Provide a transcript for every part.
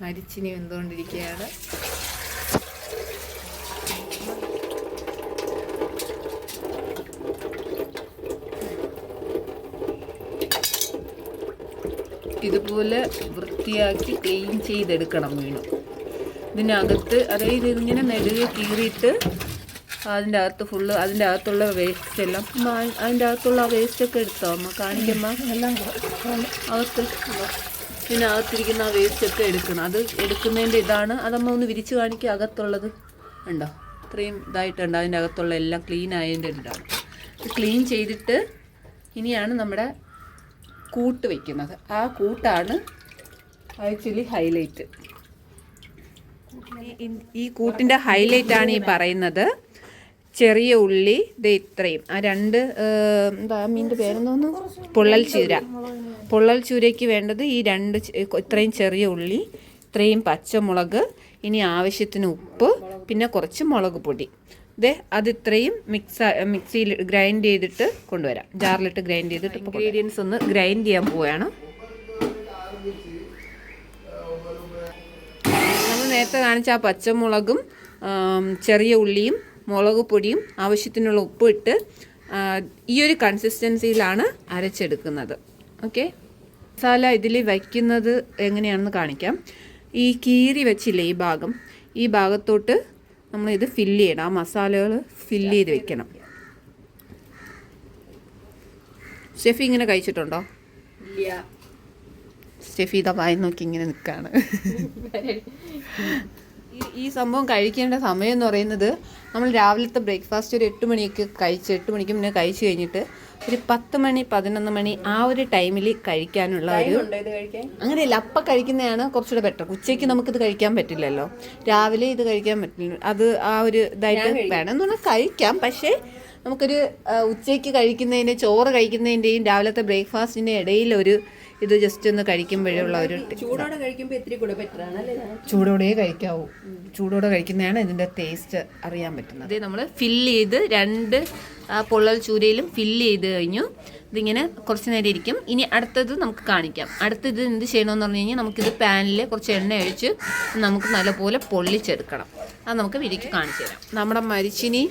മരിച്ചിനി വെന്തുകൊണ്ടിരിക്കുകയാണ്. ഇതുപോലെ വൃത്തിയാക്കി ക്ലീൻ ചെയ്തെടുക്കണം മീൻ. ഇതിനകത്ത് അതായത് ഇതിങ്ങനെ നെടുകെ കീറിയിട്ട് അതിൻ്റെ അകത്ത് ഫുള്ള് അതിൻ്റെ അകത്തുള്ള വേസ്റ്റ് എല്ലാം അതിൻ്റെ അകത്തുള്ള ആ വേസ്റ്റൊക്കെ എടുത്തോ അമ്മ കാണിക്കമ്മ. എല്ലാം അകത്ത് ഇതിനകത്തിരിക്കുന്ന ആ വേസ്റ്റൊക്കെ എടുക്കണം. അത് എടുക്കുന്നതിൻ്റെ ഇതാണ്. അതമ്മ ഒന്ന് വിരിച്ച് കാണിക്കുക. അകത്തുള്ളത് ഉണ്ടോ ഇത്രയും ഇതായിട്ടുണ്ട്. അതിൻ്റെ അകത്തുള്ള എല്ലാം ക്ലീൻ ആയതിൻ്റെ ഇതാണ്. ക്ലീൻ ചെയ്തിട്ട് ഇനിയാണ് നമ്മുടെ കൂട്ട് വയ്ക്കുന്നത്. ആ കൂട്ടാണ് ആക്ച്വലി ഹൈലൈറ്റ്. ഈ കൂട്ടിൻ്റെ ഹൈലൈറ്റാണ് ഈ പറയുന്നത്. ചെറിയ ഉള്ളി ഇത് ഇത്രയും, ആ രണ്ട് എന്താ മീനിൻ്റെ പേരെന്തോന്നു, പൊള്ളൽ ചൂര. പൊള്ളൽ ചൂരയ്ക്ക് വേണ്ടത് ഈ രണ്ട് ഇത്രയും ചെറിയ ഉള്ളി, ഇത്രയും പച്ചമുളക്, ഇനി ആവശ്യത്തിന് ഉപ്പ്, പിന്നെ കുറച്ച് മുളക് പൊടി. അത് ഇത്രയും മിക്സിയിൽ ഗ്രൈൻഡ് ചെയ്തിട്ട് കൊണ്ടുവരാം. ജാറിലിട്ട് ഗ്രൈൻഡ് ചെയ്തിട്ട് ഇൻഗ്രീഡിയൻസ് ഒന്ന് ഗ്രൈൻഡ് ചെയ്യാൻ പോവുകയാണ്. നമ്മൾ നേരത്തെ കാണിച്ച ആ പച്ചമുളകും ചെറിയ ഉള്ളിയും മുളക് പൊടിയും ആവശ്യത്തിനുള്ള ഉപ്പും ഇട്ട് ഈ ഒരു കൺസിസ്റ്റൻസിയിലാണ് അരച്ചെടുക്കുന്നത്. ഓക്കെ, മസാല ഇതിൽ വയ്ക്കുന്നത് എങ്ങനെയാണെന്ന് കാണിക്കാം. ഈ കീറി വെച്ചില്ലേ ഈ ഭാഗത്തോട്ട് നമ്മളിത് ഫില്ല് ചെയ്യണം. ആ മസാലകൾ ഫില്ല് ചെയ്ത് വെക്കണം. ഷെഫി ഇങ്ങനെ കഴിച്ചിട്ടുണ്ടോ? ഷെഫി ഇതാ വായി നോക്കി ഇങ്ങനെ നിൽക്കുകയാണ്. ഈ സംഭവം കഴിക്കേണ്ട സമയം എന്ന് പറയുന്നത് നമ്മൾ രാവിലത്തെ ബ്രേക്ക്ഫാസ്റ്റ് ഒരു 8 മണിക്ക് 8 മണിക്ക് മുന്നേ കഴിച്ച് കഴിഞ്ഞിട്ട് ഒരു 10 മണി 11 മണി ആ ഒരു ടൈമിൽ കഴിക്കാനുള്ള ഒരു, അങ്ങനെയല്ല അപ്പം കഴിക്കുന്നതാണ് കുറച്ചുകൂടെ ബെറ്റർ. ഉച്ചയ്ക്ക് നമുക്കിത് കഴിക്കാൻ പറ്റില്ലല്ലോ, രാവിലെ ഇത് കഴിക്കാൻ പറ്റില്ല. അത് ആ ഒരു ഇതായിട്ട് വേണമെന്ന് പറഞ്ഞാൽ കഴിക്കാം. പക്ഷേ നമുക്കൊരു ഉച്ചയ്ക്ക് കഴിക്കുന്നതിൻ്റെ ചോറ് കഴിക്കുന്നതിൻ്റെയും രാവിലത്തെ ബ്രേക്ക്ഫാസ്റ്റിൻ്റെ ഇടയിലൊരു ഇത് ജസ്റ്റ് ഒന്ന് കഴിക്കുമ്പോഴുള്ള ഒരു ചൂടോടെ കഴിക്കുമ്പോൾ ഇത്തിരി കൂടെ ബെറ്റർ ആണല്ലേ. ചൂടോടെ കഴിക്കാവൂ. ചൂടോടെ കഴിക്കുന്നതാണ് ഇതിൻ്റെ ടേസ്റ്റ് അറിയാൻ പറ്റുന്നത്. ഇത് നമ്മൾ ഫില്ല് ചെയ്ത് രണ്ട് പൊള്ളൽ ചൂരയിലും ഫില്ല് ചെയ്ത് കഴിഞ്ഞു. ഇതിങ്ങനെ കുറച്ച് നേരം ഇരിക്കും. ഇനി അടുത്തത് നമുക്ക് കാണിക്കാം. അടുത്തത് എന്ത് ചെയ്യണമെന്ന് പറഞ്ഞു കഴിഞ്ഞാൽ നമുക്കിത് പാനിൽ കുറച്ച് എണ്ണ ഒഴിച്ച് നമുക്ക് നല്ലപോലെ പൊള്ളിച്ചെടുക്കണം. അത് നമുക്ക് വിരിക്ക് കാണിച്ചു തരാം. നമ്മുടെ മരിച്ചിനി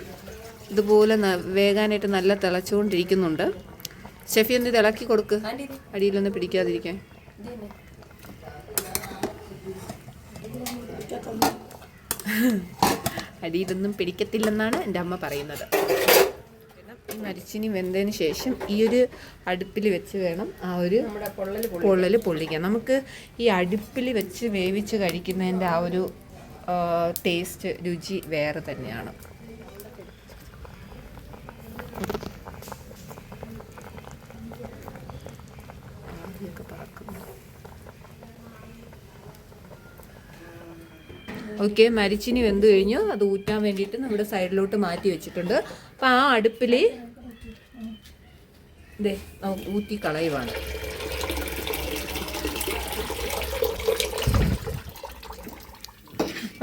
ഇതുപോലെ വേകാനായിട്ട് നല്ല തിളച്ചുകൊണ്ടിരിക്കുന്നുണ്ട്. ഷെഫി ഒന്ന് ഇളക്കി കൊടുക്ക്, അടിയിലൊന്ന് പിടിക്കാതിരിക്കാൻ. അടിയിലൊന്നും പിടിക്കത്തില്ലെന്നാണ് എൻ്റെ അമ്മ പറയുന്നത്. ഈ മരിച്ചിനി വെന്തതിന് ശേഷം ഈ ഒരു അടുപ്പിൽ വെച്ച് വേണം ആ ഒരു പൊള്ളൽ പൊള്ളിക്കാൻ. നമുക്ക് ഈ അടുപ്പിൽ വെച്ച് വേവിച്ച് കഴിക്കുന്നതിൻ്റെ ആ ഒരു ടേസ്റ്റ് രുചി വേറെ തന്നെയാണ്. ഓക്കെ, മരിച്ചിനി വെന്ത് കഴിഞ്ഞു. അത് ഊറ്റാൻ വേണ്ടിയിട്ട് നമ്മുടെ സൈഡിലോട്ട് മാറ്റി വെച്ചിട്ടുണ്ട്. അപ്പം ആ അടുപ്പിൽ ഊറ്റി കളയുവാണ്.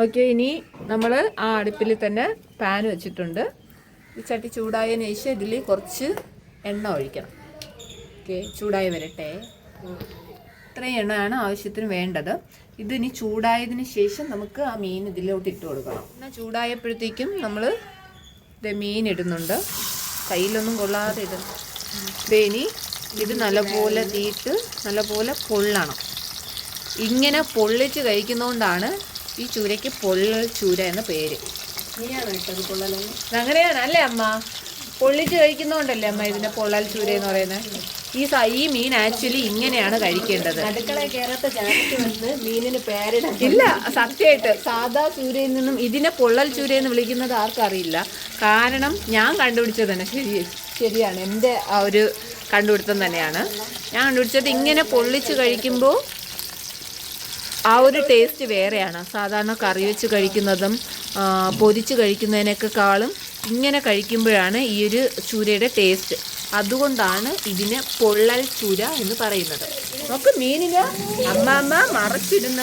ഓക്കെ, ഇനി നമ്മൾ ആ അടുപ്പിൽ തന്നെ പാൻ വെച്ചിട്ടുണ്ട്. ഈ ചട്ടി ചൂടായതിനു ശേഷം ഇതിൽ കുറച്ച് എണ്ണ ഒഴിക്കണം. ഓക്കെ, ചൂടായി വരട്ടെ. ഇത്രയും എണ്ണയാണ് ആവശ്യത്തിന് വേണ്ടത്. ഇതിനി ചൂടായതിന് ശേഷം നമുക്ക് ആ മീൻ ഇതിലോട്ട് ഇട്ട് കൊടുക്കണം. എന്നാൽ ചൂടായപ്പോഴത്തേക്കും നമ്മൾ മീൻ ഇടുന്നുണ്ട്. കയ്യിലൊന്നും കൊള്ളാതെ ഇടുന്നു. ഇനി ഇത് നല്ലപോലെ തീയിട്ട് നല്ലപോലെ പൊള്ളണം. ഇങ്ങനെ പൊള്ളിച്ച് കഴിക്കുന്നതുകൊണ്ടാണ് ഈ ചൂരയ്ക്ക് പൊള്ളൽ ചൂര എന്ന പേര്. അങ്ങനെയാണ് അല്ലേ അമ്മ? പൊള്ളിച്ച് കഴിക്കുന്നതുകൊണ്ടല്ലേ അമ്മ ഇതിനെ പൊള്ളൽ ചൂര എന്ന് പറയുന്നത്? ഈ മീൻ ആക്ച്വലി ഇങ്ങനെയാണ് കഴിക്കേണ്ടത്. ഇല്ല, സത്യമായിട്ട് സാധാ ചൂരയിൽ നിന്നും ഇതിനെ പൊള്ളൽ ചൂര എന്ന് വിളിക്കുന്നത് ആർക്കറിയില്ല. കാരണം ഞാൻ കണ്ടുപിടിച്ചത് തന്നെ ശരിയാണ്. എൻ്റെ ആ ഒരു കണ്ടുപിടുത്തം തന്നെയാണ് ഞാൻ കണ്ടുപിടിച്ചത്. ഇങ്ങനെ പൊള്ളിച്ച് കഴിക്കുമ്പോൾ ആ ഒരു ടേസ്റ്റ് വേറെയാണ്. സാധാരണ കറി വെച്ച് കഴിക്കുന്നതും പൊരിച്ച് കഴിക്കുന്നതിനേക്കാളും ഇങ്ങനെ കഴിക്കുമ്പോഴാണ് ഈ ഒരു ചൂരയുടെ ടേസ്റ്റ്. അതുകൊണ്ടാണ് ഇതിന് പൊള്ളൽ ചൂര എന്ന് പറയുന്നത്. നമുക്ക് മീനിന് അമ്മ മറച്ചിടുന്ന,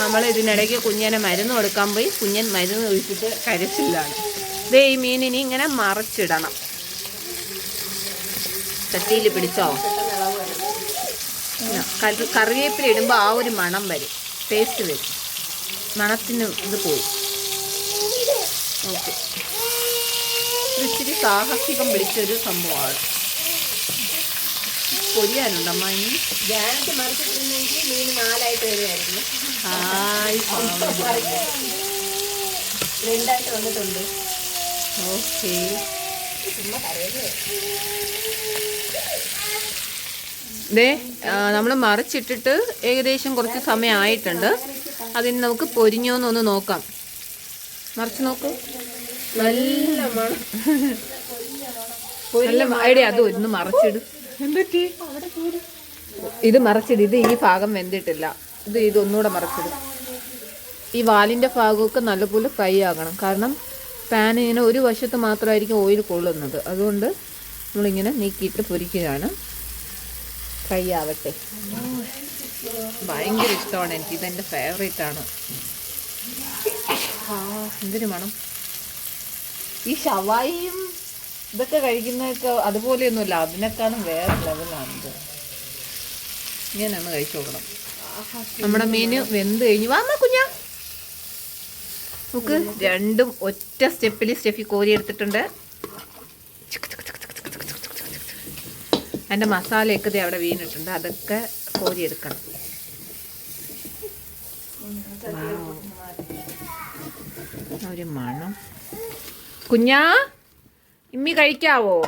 നമ്മൾ ഇതിനിടയ്ക്ക് കുഞ്ഞനെ മരുന്ന് കൊടുക്കാൻ പോയി കുഞ്ഞൻ മരുന്ന് ഒഴിച്ചിട്ട് കരച്ചില്ലാണ്. ഈ മീനിന് ഇങ്ങനെ മറച്ചിടണം. ചട്ടിയിൽ പിടിച്ചോ? കറിവേപ്പില ഇടുമ്പോൾ ആ ഒരു മണം വരും. ടേസ്റ്റ് വരും, മണത്തിന് ഇത് പോവും. ഓക്കെ, ഇച്ചിരി സാഹസികം പിടിച്ചൊരു സംഭവമാണ്. പൊരിയാനുണ്ടമ്മ ഇനി? ഞാനൊക്കെ മറിച്ചിട്ടുണ്ടെങ്കിൽ മീൻ 4ആയിട്ട് വരുമായിരുന്നു. ഹായ്, 2ആയിട്ട് വന്നിട്ടുണ്ട്. ഓക്കെ. ദേ നമ്മൾ മറിച്ചിട്ടിട്ട് ഏകദേശം കുറച്ച് സമയം ആയിട്ടുണ്ട്. അതിന് നമുക്ക് പൊരിഞ്ഞോന്നൊന്ന് നോക്കാം. മറിച്ച് നോക്കൂ. നല്ല മണം. നല്ല ഐഡിയ. അത് ഒന്ന് മറിച്ചിട്. എന്തൊക്കെ ഇത് മറിച്ചിട്. ഇത് ഈ ഭാഗം വെന്തിട്ടില്ല. ഇതൊന്നുകൂടെ മറിച്ചിട്. ഈ വാലിൻ്റെ ഭാഗമൊക്കെ നല്ലപോലെ ഫ്രൈ ആകണം. കാരണം പാൻ ഇങ്ങനെ ഒരു വശത്ത് മാത്രമായിരിക്കും ഓയിൽ കൊള്ളുന്നത്. അതുകൊണ്ട് നമ്മളിങ്ങനെ നീക്കിയിട്ട് പൊരിക്കുകയാണ്. ഫ്രൈ ആവട്ടെ. ഭയങ്കര ഇഷ്ടമാണ് എനിക്ക്. ഇതെൻ്റെ ഫേവറേറ്റ് ആണ്. എന്തൊരു മണം. ഈ ഷവായിയും ഇതൊക്കെ കഴിക്കുന്നതൊക്കെ അതുപോലെയൊന്നുമില്ല, അതിനേക്കാളും വേറെ ലെവലാണിത്. ഇങ്ങനെ ഒന്ന് കഴിച്ചു നോക്കണം. നമ്മുടെ മീൻ വെന്ത് കഴിഞ്ഞു. വാ കുഞ്ഞാ, നമുക്ക് രണ്ടും ഒറ്റ സ്റ്റെപ്പിൽ സ്റ്റെഫി കോരി എടുത്തിട്ടുണ്ട്. അതിൻ്റെ മസാലയൊക്കെ അവിടെ വീണിട്ടുണ്ട്. അതൊക്കെ കോരി എടുക്കണം. ഒരു മണം. കുഞ്ഞാ, ഇമ്മി കഴിക്കാവോ?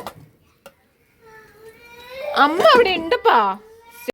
അമ്മ അവിടെ ഉണ്ടപ്പാ.